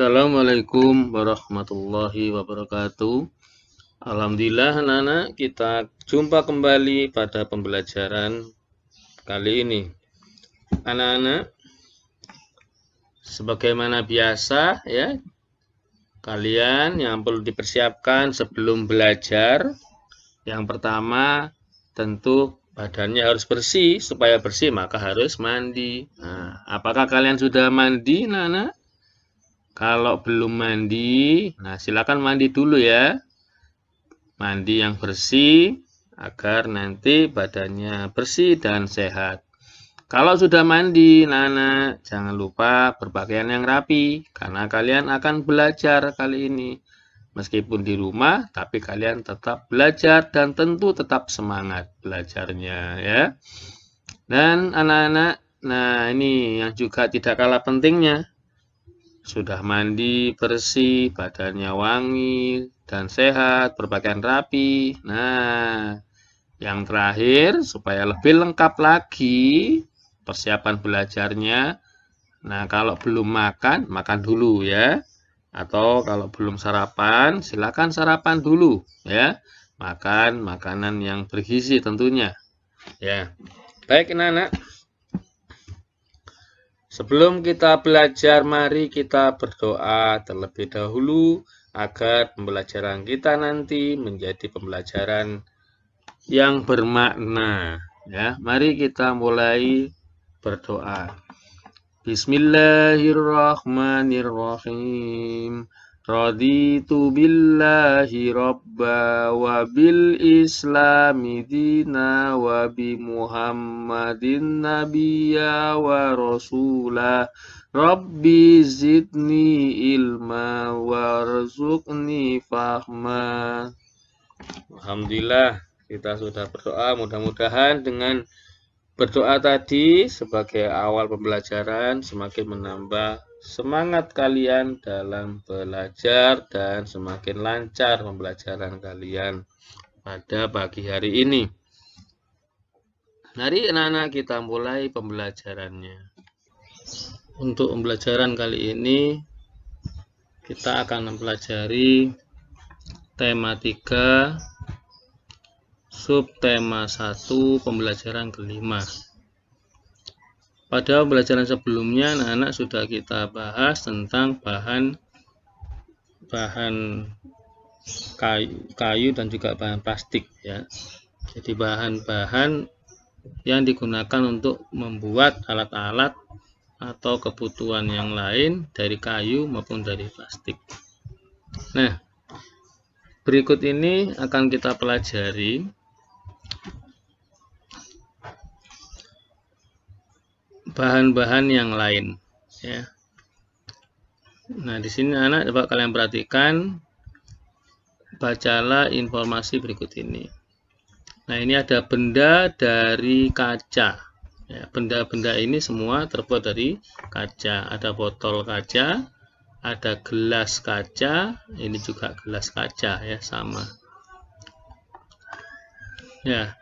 Assalamualaikum warahmatullahi wabarakatuh. Alhamdulillah anak-anak, kita jumpa kembali pada pembelajaran kali ini. Anak-anak, sebagaimana biasa ya, kalian yang perlu dipersiapkan sebelum belajar. Yang pertama, tentu badannya harus bersih. Supaya bersih maka harus mandi. Nah, apakah kalian sudah mandi, anak-anak? Kalau belum mandi, nah silakan mandi dulu ya. Mandi yang bersih agar nanti badannya bersih dan sehat. Kalau sudah mandi, anak-anak, jangan lupa berpakaian yang rapi karena kalian akan belajar kali ini. Meskipun di rumah, tapi kalian tetap belajar dan tentu tetap semangat belajarnya ya. Dan anak-anak, nah ini yang juga tidak kalah pentingnya. Sudah mandi bersih, badannya wangi dan sehat, berpakaian rapi. Nah, yang terakhir supaya lebih lengkap lagi persiapan belajarnya. Nah, kalau belum makan, makan dulu ya. Atau kalau belum sarapan, silakan sarapan dulu ya. Makan makanan yang bergizi tentunya. Ya. Baik, anak-anak. Sebelum kita belajar, mari kita berdoa terlebih dahulu agar pembelajaran kita nanti menjadi pembelajaran yang bermakna. Ya, mari kita mulai berdoa. Bismillahirrahmanirrahim. Raditu billahi robba wa bil islami dina wa bi muhammadin nabiyya wa rasulah. Rabbi zidni ilma warzuqni fahma. Alhamdulillah kita sudah berdoa, mudah-mudahan dengan berdoa tadi sebagai awal pembelajaran semakin menambah semangat kalian dalam belajar dan semakin lancar pembelajaran kalian pada pagi hari ini. Mari anak-anak kita mulai pembelajarannya. Untuk pembelajaran kali ini kita akan mempelajari tema 3 subtema 1 pembelajaran kelima. Pada pembelajaran sebelumnya anak-anak sudah kita bahas tentang bahan kayu dan juga bahan plastik ya. Jadi bahan-bahan yang digunakan untuk membuat alat-alat atau kebutuhan yang lain dari kayu maupun dari plastik. Nah, berikut ini akan kita pelajari bahan-bahan yang lain ya. Nah, di sini anak coba kalian perhatikan, bacalah informasi berikut ini. Nah, ini ada benda dari kaca ya. Benda-benda ini semua terbuat dari kaca. Ada botol kaca, ada gelas kaca, ini juga gelas kaca ya, sama ya.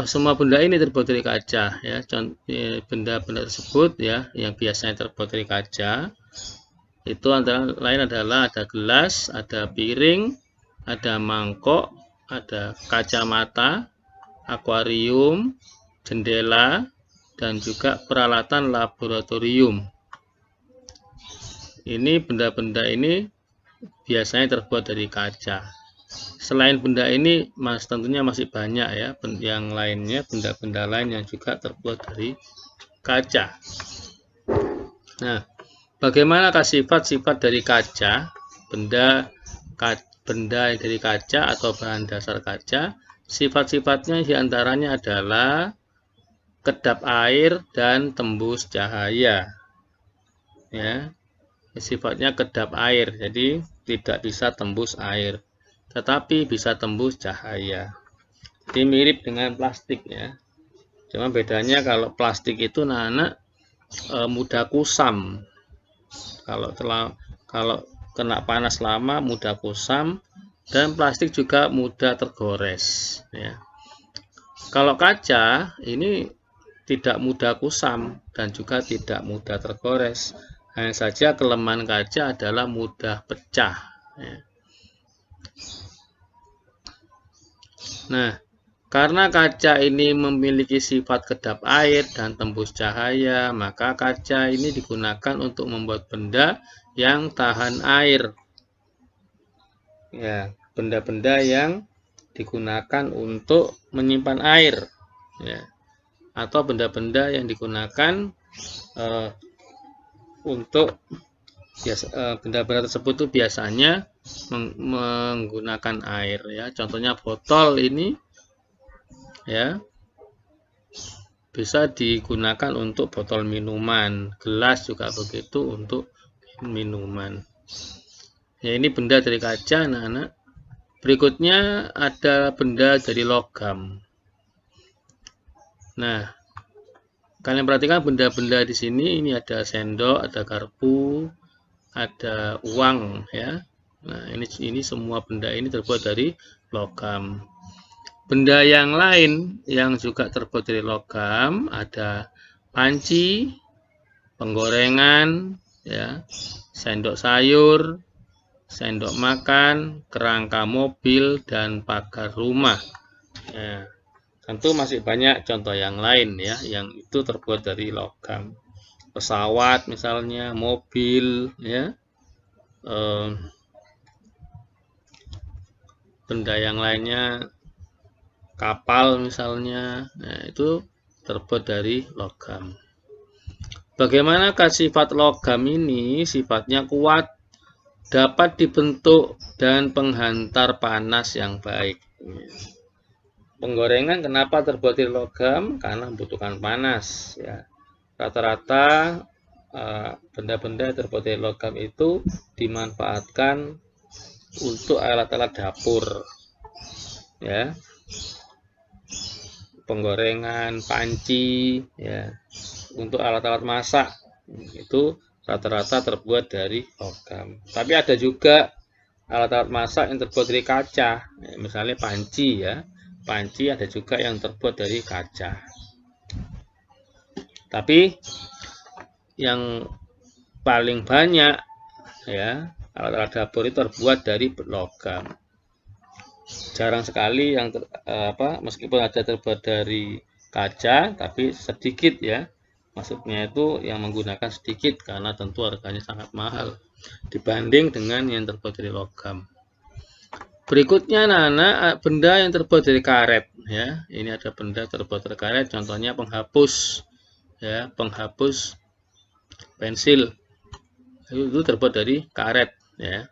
Semua benda ini terbuat dari kaca ya. Benda-benda tersebut ya yang biasanya terbuat dari kaca itu antara lain adalah ada gelas, ada piring, ada mangkok, ada kacamata, akuarium, jendela, dan juga peralatan laboratorium. Ini benda-benda ini biasanya terbuat dari kaca. Selain benda ini tentunya masih banyak ya yang lainnya, benda-benda lain yang juga terbuat dari kaca. Nah, bagaimanakah sifat-sifat dari kaca, benda dari kaca atau bahan dasar kaca? Sifat-sifatnya diantaranya adalah kedap air dan tembus cahaya ya. Sifatnya kedap air, jadi tidak bisa tembus air, tetapi bisa tembus cahaya. Jadi mirip dengan plastik ya. Cuma bedanya kalau plastik itu anak-anak mudah kusam. Kalau kena panas lama mudah kusam, dan plastik juga mudah tergores ya. Kalau kaca ini tidak mudah kusam dan juga tidak mudah tergores, Hanya saja kelemahan kaca adalah mudah pecah. Ya. Nah, karena kaca ini memiliki sifat kedap air dan tembus cahaya, maka kaca ini digunakan untuk membuat benda yang tahan air. Ya, benda-benda yang digunakan untuk menyimpan air, ya, atau benda-benda yang digunakan untuk benda-benda tersebut itu biasanya menggunakan air, ya. Contohnya botol ini, ya, bisa digunakan untuk botol minuman, gelas juga begitu untuk minuman. Ya, ini benda dari kaca, anak-anak. Berikutnya ada benda dari logam. Nah, kalian perhatikan benda-benda di sini. Ini ada sendok, ada garpu, ada uang, ya. Nah, ini semua benda ini terbuat dari logam. Benda yang lain yang juga terbuat dari logam ada panci, penggorengan, ya, sendok sayur, sendok makan, kerangka mobil, dan pagar rumah. Ya, tentu masih banyak contoh yang lain, ya, yang itu terbuat dari logam. Pesawat misalnya, mobil, ya, benda yang lainnya, kapal misalnya, nah, itu terbuat dari logam. Bagaimanakah sifat logam ini? Sifatnya kuat, dapat dibentuk, dan penghantar panas yang baik. Penggorengan kenapa terbuat dari logam? Karena membutuhkan panas, ya. Rata-rata benda-benda terbuat dari logam itu dimanfaatkan untuk alat-alat dapur, ya. Penggorengan, panci, ya, untuk alat-alat masak itu rata-rata terbuat dari logam. Tapi ada juga alat-alat masak yang terbuat dari kaca, misalnya panci, ya. Panci ada juga yang terbuat dari kaca. Tapi yang paling banyak, ya, alat-alat dapur itu terbuat dari logam. Jarang sekali yang meskipun ada terbuat dari kaca, tapi sedikit, ya. Maksudnya itu yang menggunakan sedikit karena tentu harganya sangat mahal dibanding dengan yang terbuat dari logam. Berikutnya, anak-anak, benda yang terbuat dari karet, ya. Ini ada benda terbuat dari karet, contohnya penghapus, ya, penghapus pensil. Itu terbuat dari karet, ya.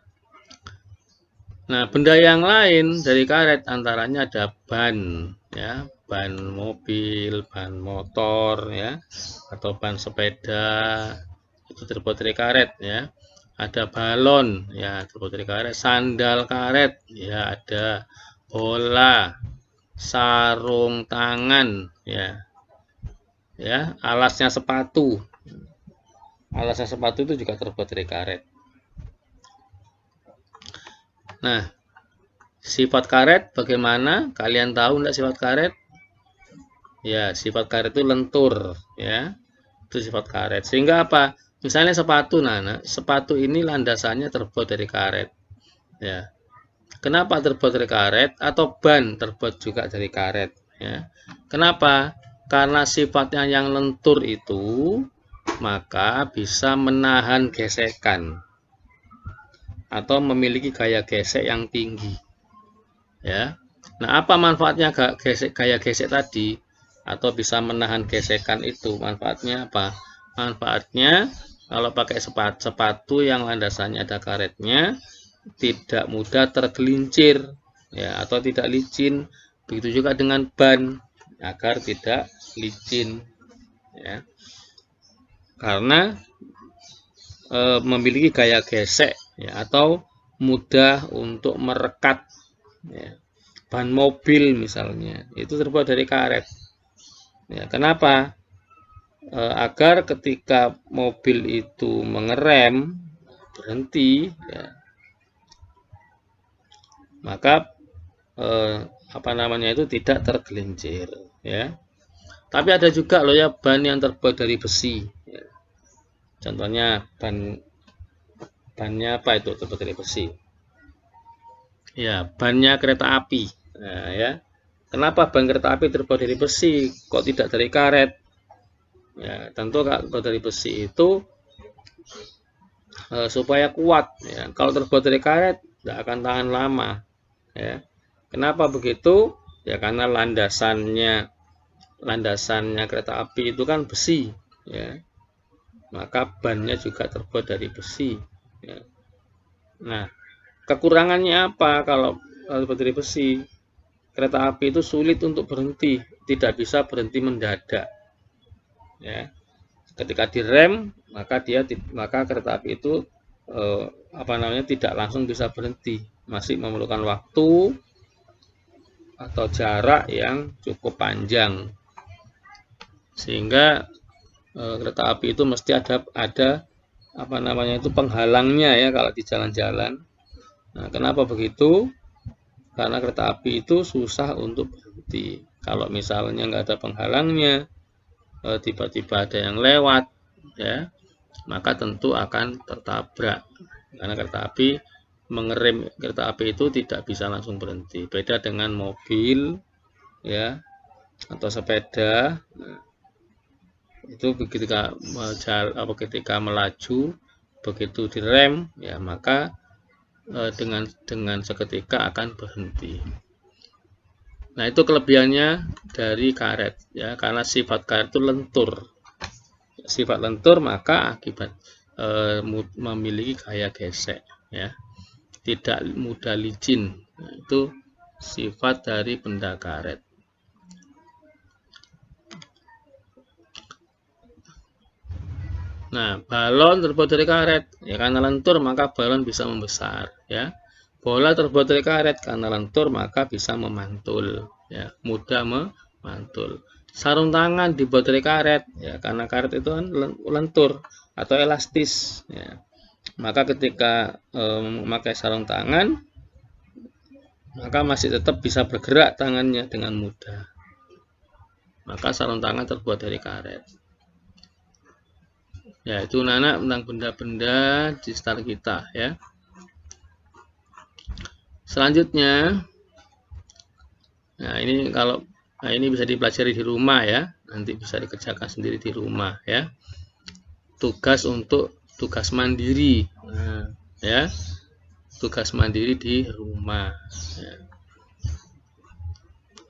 Nah, benda yang lain dari karet antaranya ada ban, ya, ban mobil, ban motor, ya, atau ban sepeda, itu terbuat dari karet, ya. Ada balon, ya, terbuat dari karet. Sandal karet, ya, ada bola, sarung tangan, ya, ya, alasnya sepatu. Alasnya sepatu itu juga terbuat dari karet. Nah, sifat karet bagaimana? Kalian tahu enggak sifat karet? Ya, sifat karet itu lentur, ya. Itu sifat karet. Sehingga apa? Misalnya sepatu, Nana. Sepatu ini landasannya terbuat dari karet. Ya. Kenapa terbuat dari karet? Atau ban terbuat juga dari karet, ya. Kenapa? Karena sifatnya yang lentur itu, maka bisa menahan gesekan atau memiliki gaya gesek yang tinggi, ya. Nah, apa manfaatnya gaya gesek tadi atau bisa menahan gesekan itu? Manfaatnya apa? Manfaatnya kalau pakai sepatu yang landasannya ada karetnya, tidak mudah tergelincir, ya, atau tidak licin. Begitu juga dengan ban, agar tidak licin, ya. Karena memiliki gaya gesek, ya, atau mudah untuk merekat, ya. Ban mobil misalnya itu terbuat dari karet, ya. Kenapa? Agar ketika mobil itu mengerem, berhenti, ya, maka itu tidak tergelincir, ya. Tapi ada juga loh, ya, ban yang terbuat dari besi, ya. Contohnya bannya apa itu terbuat dari besi? Ya, bannya kereta api. Nah, ya. Kenapa ban kereta api terbuat dari besi? Kok tidak dari karet? Ya, tentu kalau dari besi itu supaya kuat. Ya. Kalau terbuat dari karet, tidak akan tahan lama. Ya. Kenapa begitu? Ya karena landasannya kereta api itu kan besi. Ya. Maka bannya juga terbuat dari besi. Ya. Nah, kekurangannya apa kalau terbuat dari besi? Kereta api itu sulit untuk berhenti, tidak bisa berhenti mendadak. Ya. Ketika direm, maka kereta api itu tidak langsung bisa berhenti, masih memerlukan waktu atau jarak yang cukup panjang, sehingga kereta api itu mesti ada penghalangnya ya kalau di jalan-jalan. Nah, kenapa begitu? Karena kereta api itu susah untuk berhenti. Kalau misalnya nggak ada penghalangnya, tiba-tiba ada yang lewat, ya, maka tentu akan tertabrak. Karena kereta api itu tidak bisa langsung berhenti. Beda dengan mobil, ya, atau sepeda. Nah, itu ketika melaju, begitu direm, ya maka dengan seketika akan berhenti. Nah, itu kelebihannya dari karet, ya, karena sifat karet itu lentur. Sifat lentur maka akibat memiliki gaya gesek, ya, tidak mudah licin. Nah, itu sifat dari benda karet. Nah, balon terbuat dari karet, ya karena lentur maka balon bisa membesar, ya. Bola terbuat dari karet, karena lentur maka bisa memantul, ya, mudah memantul. Sarung tangan dibuat dari karet, ya karena karet itu kan lentur atau elastis, ya. Maka ketika memakai sarung tangan, maka masih tetap bisa bergerak tangannya dengan mudah. Maka sarung tangan terbuat dari karet. Ya, itu Nana tentang benda-benda di sekitar kita, ya. Selanjutnya, ini bisa dipelajari di rumah, ya. Nanti bisa dikerjakan sendiri di rumah, ya. Tugas mandiri. Nah, ya. Tugas mandiri di rumah, ya.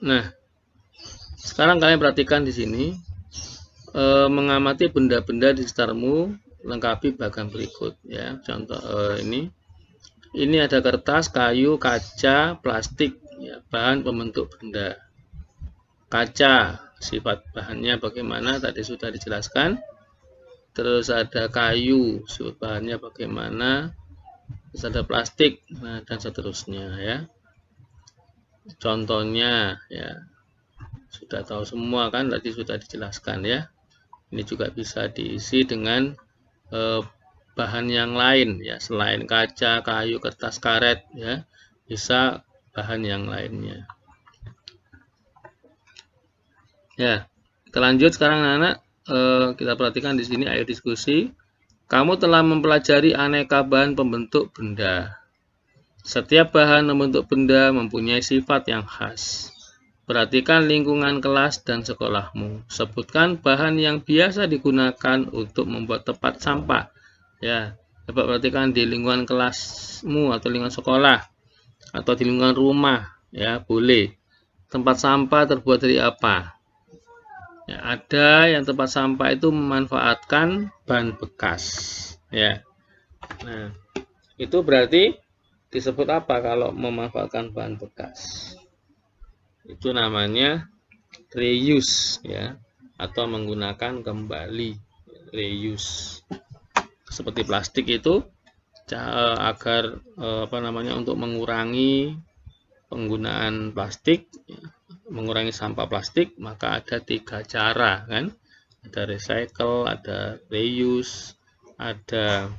Nah, sekarang kalian perhatikan di sini, mengamati benda-benda di sekitarmu, lengkapi bagan berikut, ya. Contoh ini ada kertas, kayu, kaca, plastik, ya, bahan pembentuk benda. Kaca, sifat bahannya bagaimana tadi sudah dijelaskan. Terus ada kayu, sifat bahannya bagaimana. Terus ada plastik, nah, dan seterusnya, ya. Contohnya, ya, sudah tahu semua kan, tadi sudah dijelaskan, ya. Ini juga bisa diisi dengan bahan yang lain, ya, selain kaca, kayu, kertas, karet, ya, bisa bahan yang lainnya. Ya, kita lanjut sekarang anak-anak. Kita perhatikan di sini, ayo diskusi. Kamu telah mempelajari aneka bahan pembentuk benda. Setiap bahan membentuk benda mempunyai sifat yang khas. Perhatikan lingkungan kelas dan sekolahmu. Sebutkan bahan yang biasa digunakan untuk membuat tempat sampah. Ya, coba perhatikan di lingkungan kelasmu atau lingkungan sekolah atau di lingkungan rumah, ya, boleh. Tempat sampah terbuat dari apa? Ya, ada yang tempat sampah itu memanfaatkan ban bekas, ya. Nah, itu berarti disebut apa kalau memanfaatkan bahan bekas? Itu namanya reuse, ya, atau menggunakan kembali, reuse. Seperti plastik itu agar untuk mengurangi penggunaan plastik, mengurangi sampah plastik, maka ada 3 cara, kan? Ada recycle, ada reuse, ada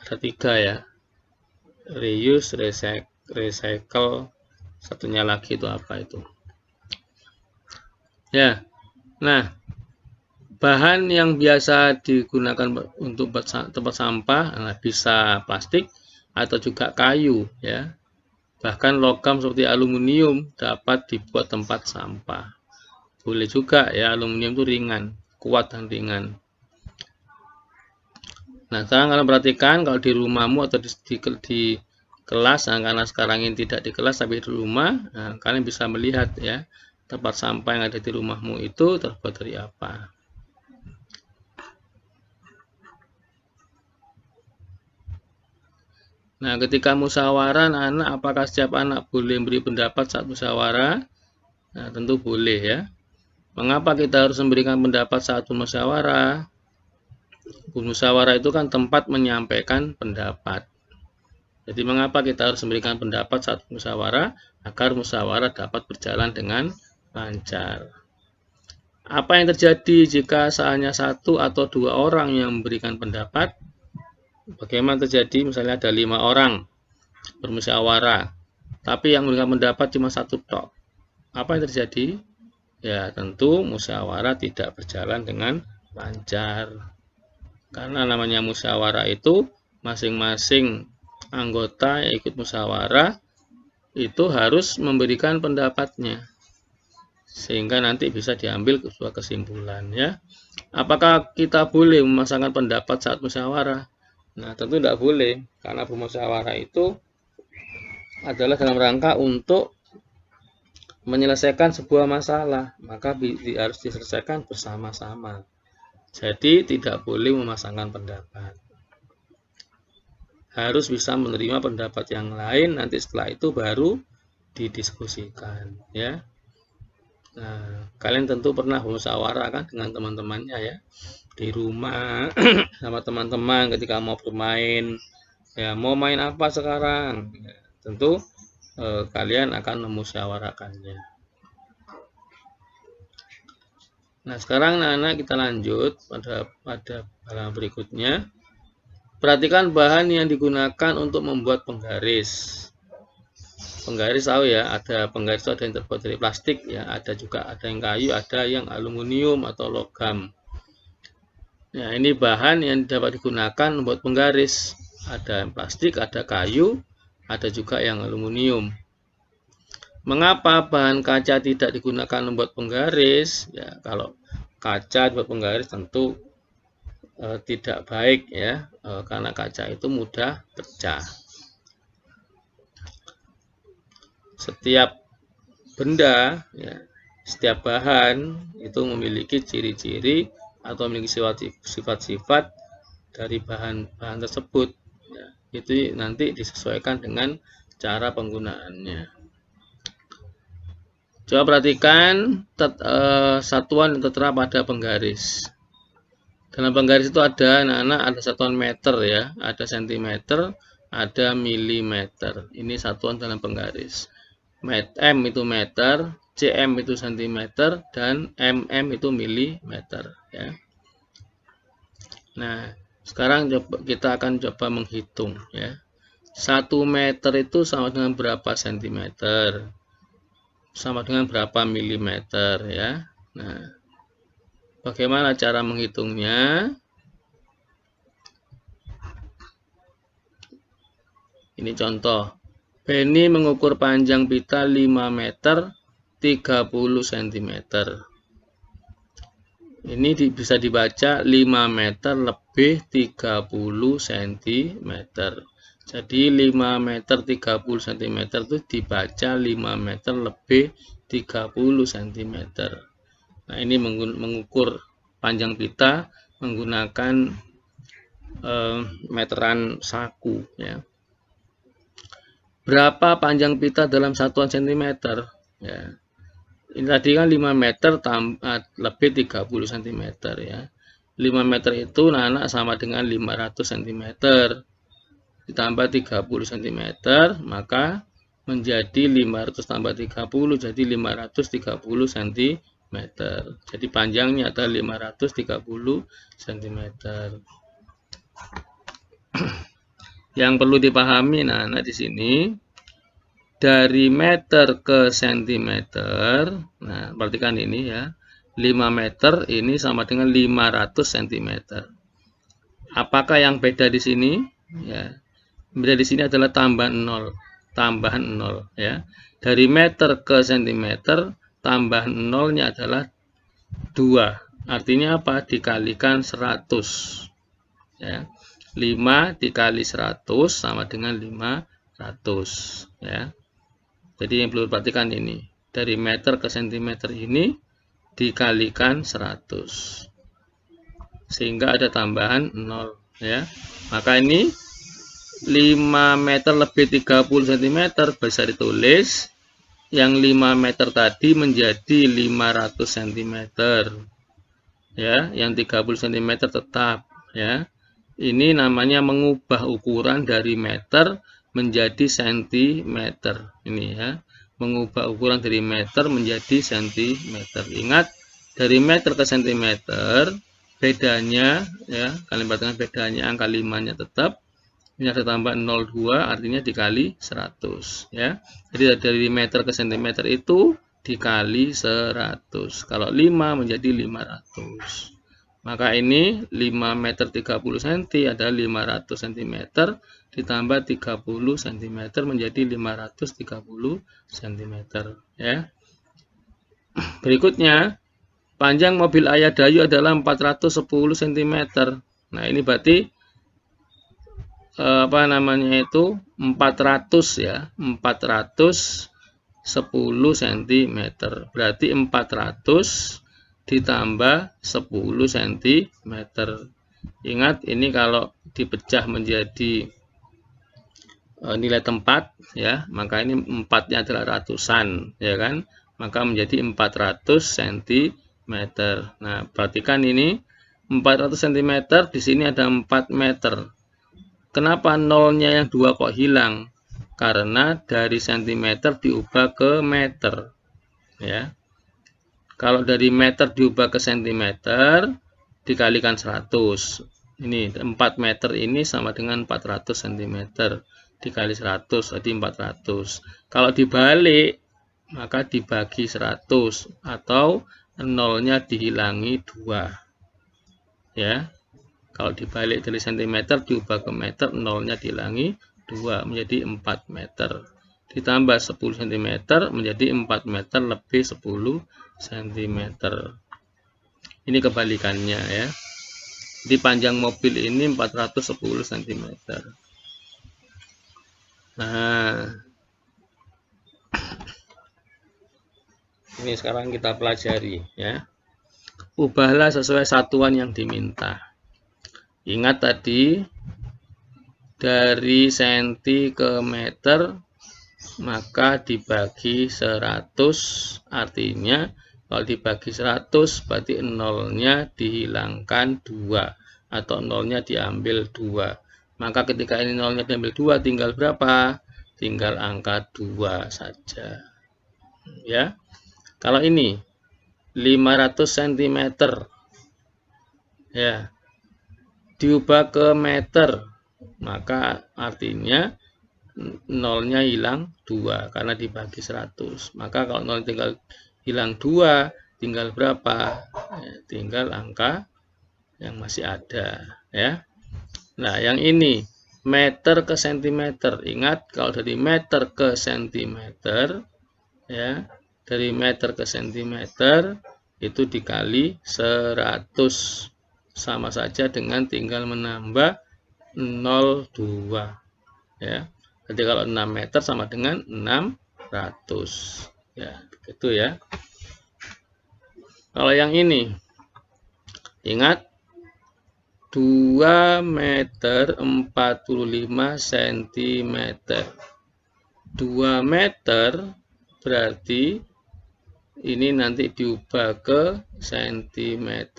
ada 3, ya. Reuse, recycle, satunya lagi itu apa itu? Ya. Nah, bahan yang biasa digunakan untuk tempat sampah bisa plastik atau juga kayu, ya. Bahkan logam seperti aluminium dapat dibuat tempat sampah. Boleh juga ya, aluminium itu ringan, kuat dan ringan. Nah, sekarang kalian perhatikan kalau di rumahmu atau di kelas, nah, karena sekarang ini tidak di kelas tapi di rumah, nah, kalian bisa melihat ya, tempat sampah yang ada di rumahmu itu terbuat dari apa. Nah, ketika musyawarah, anak, apakah setiap anak boleh memberi pendapat saat musyawarah? Nah, tentu boleh ya. Mengapa kita harus memberikan pendapat saat musyawarah? Musyawarah itu kan tempat menyampaikan pendapat. Jadi mengapa kita harus memberikan pendapat saat musyawarah? Agar musyawarah dapat berjalan dengan lancar. Apa yang terjadi jika hanya satu atau dua orang yang memberikan pendapat? Bagaimana terjadi misalnya ada 5 orang bermusyawarah, tapi yang memberikan pendapat cuma satu tok. Apa yang terjadi? Ya tentu musyawarah tidak berjalan dengan lancar. Karena namanya musyawarah itu masing-masing anggota yang ikut musyawarah itu harus memberikan pendapatnya sehingga nanti bisa diambil sebuah kesimpulan ya. Apakah kita boleh memasangkan pendapat saat musyawarah? Nah, tentu tidak boleh karena bermusyawarah itu adalah dalam rangka untuk menyelesaikan sebuah masalah, maka harus diselesaikan bersama-sama. Jadi tidak boleh memasangkan pendapat. Harus bisa menerima pendapat yang lain, nanti setelah itu baru didiskusikan ya. Nah, kalian tentu pernah bermusyawarah kan dengan teman-temannya ya, di rumah sama teman-teman ketika mau bermain ya, mau main apa sekarang ya, tentu kalian akan memusyawarahkannya. Nah, sekarang anak-anak kita lanjut pada halaman berikutnya. Perhatikan bahan yang digunakan untuk membuat penggaris. Penggaris tahu ya, ada penggaris itu ada yang terbuat dari plastik ya, ada juga ada yang kayu, ada yang aluminium atau logam. Nah, ini bahan yang dapat digunakan membuat penggaris. Ada yang plastik, ada kayu, ada juga yang aluminium. Mengapa bahan kaca tidak digunakan membuat penggaris? Ya, kalau kaca buat penggaris tentu tidak baik ya, karena kaca itu mudah pecah. Setiap benda, ya, setiap bahan itu memiliki ciri-ciri atau memiliki sifat-sifat dari bahan-bahan tersebut. Ya, itu nanti disesuaikan dengan cara penggunaannya. Coba perhatikan satuan yang tertera pada penggaris. Dalam penggaris itu ada anak-anak, ada satuan meter ya, ada sentimeter, ada milimeter. Ini satuan dalam penggaris. M itu meter, cm itu sentimeter, dan mm itu milimeter ya. Nah, sekarang kita akan coba menghitung ya. 1 meter itu sama dengan berapa sentimeter? Sama dengan berapa milimeter ya. Nah, bagaimana cara menghitungnya? Ini contoh. Benny mengukur panjang pita 5 meter 30 cm. Ini bisa dibaca 5 meter lebih 30 cm. Jadi 5 meter 30 cm itu dibaca 5 meter lebih 30 cm. Nah, ini mengukur panjang pita menggunakan meteran saku ya. Berapa panjang pita dalam satuan cm? Ya. Ini tadi kan 5 meter lebih 30 cm ya. 5 meter itu anak sama dengan 500 cm. Ditambah 30 cm, maka menjadi 500 tambah 30, jadi 530 cm. Jadi panjangnya adalah 530 cm. Yang perlu dipahami anak-anak di sini, dari meter ke sentimeter, nah perhatikan ini ya, 5 meter ini sama dengan 500 cm. Apakah yang beda di sini? Ya, beda di sini adalah tambahan 0 ya. Dari meter ke cm, tambahan 0-nya adalah 2. Artinya apa? Dikalikan 100. Ya. 5 dikali 100 sama dengan 500 ya. Jadi yang perlu perhatikan ini, dari meter ke cm ini dikalikan 100 sehingga ada tambahan 0 ya. Maka ini 5 meter lebih 30 cm bisa ditulis yang 5 meter tadi menjadi 500 cm ya, yang 30 cm tetap ya. Ini namanya mengubah ukuran dari meter menjadi sentimeter. Ini ya, mengubah ukuran dari meter menjadi sentimeter. Ingat, dari meter ke sentimeter bedanya ya, kalian perhatikan bedanya angka 5-nya tetap. Ini ada tambah 0,2 artinya dikali 100 ya. Jadi dari meter ke sentimeter itu dikali 100. Kalau 5 menjadi 500. Maka ini 5 meter 30 cm adalah 500 cm ditambah 30 cm menjadi 530 cm ya. Berikutnya, panjang mobil Ayah Dayu adalah 410 cm. Nah, ini berarti apa namanya itu 400 ya, 410 cm. Berarti 400 ditambah 10 cm. Ingat, ini kalau dipecah menjadi nilai tempat ya, maka ini 4-nya adalah ratusan ya kan, maka menjadi 400 cm. Nah, perhatikan ini 400 cm, di sini ada 4 meter. Kenapa nolnya yang 2 kok hilang? Karena dari cm diubah ke meter ya. Kalau dari meter diubah ke cm dikalikan 100. Ini 4 meter ini sama dengan 400 cm dikali 100 jadi 400. Kalau dibalik maka dibagi 100 atau nolnya dihilangi 2 ya. Kalau dibalik dari cm diubah ke meter, nolnya dihilangi 2 menjadi 4 meter. Ditambah 10 cm menjadi 4 meter lebih 10 cm. Ini kebalikannya ya. Di panjang mobil ini 410 cm. Nah, ini sekarang kita pelajari ya. Ubahlah sesuai satuan yang diminta. Ingat tadi dari senti ke meter maka dibagi 100, artinya kalau dibagi 100 berarti nolnya dihilangkan 2 atau nolnya diambil 2. Maka ketika ini nolnya diambil 2 tinggal berapa? Tinggal angka 2 saja ya. Kalau ini 500 cm ya, diubah ke meter, maka artinya nolnya hilang 2 karena dibagi 100. Maka kalau nol tinggal hilang 2, tinggal berapa? Ya, tinggal angka yang masih ada ya. Nah, yang ini meter ke cm. Ingat, kalau dari meter ke cm ya, dari meter ke cm itu dikali 100. Sama saja dengan tinggal menambah 0,2 ya. Jadi kalau 6 meter sama dengan 600 ya, begitu ya. Kalau yang ini ingat 2 meter 45 cm. 2 meter berarti ini nanti diubah ke cm.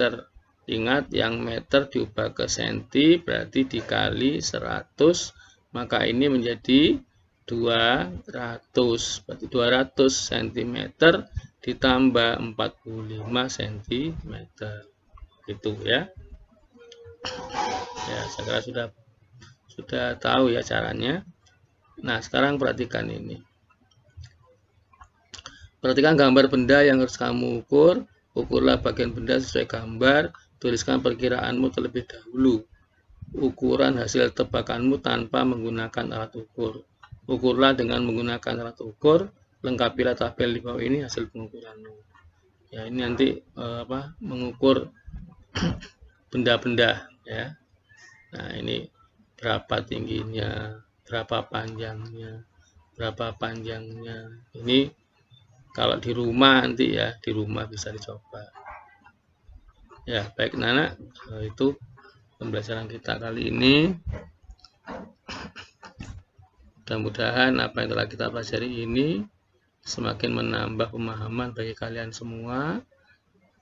Ingat, yang meter diubah ke senti berarti dikali 100, maka ini menjadi 200. Berarti 200 cm ditambah 45 cm. Gitu ya. Ya, saya kira sudah tahu ya caranya. Nah, sekarang perhatikan ini. Perhatikan gambar benda yang harus kamu ukur. Ukurlah bagian benda sesuai gambar, tuliskan perkiraanmu terlebih dahulu. Ukuran hasil tebakanmu tanpa menggunakan alat ukur. Ukurlah dengan menggunakan alat ukur, lengkapilah tabel di bawah ini hasil pengukuranmu. Ya, ini nanti mengukur benda-benda ya. Nah, ini berapa tingginya, berapa panjangnya, berapa panjangnya. Ini kalau di rumah nanti ya, di rumah bisa dicoba. Ya, baik anak, itu pembelajaran kita kali ini. Mudah-mudahan apa yang telah kita pelajari ini semakin menambah pemahaman bagi kalian semua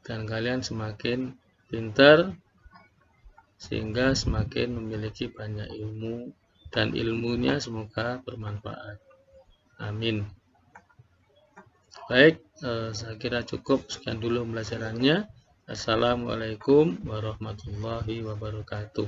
dan kalian semakin pintar sehingga semakin memiliki banyak ilmu dan ilmunya semoga bermanfaat. Amin. Baik, saya kira cukup sekian dulu pembelajarannya. Assalamualaikum warahmatullahi wabarakatuh.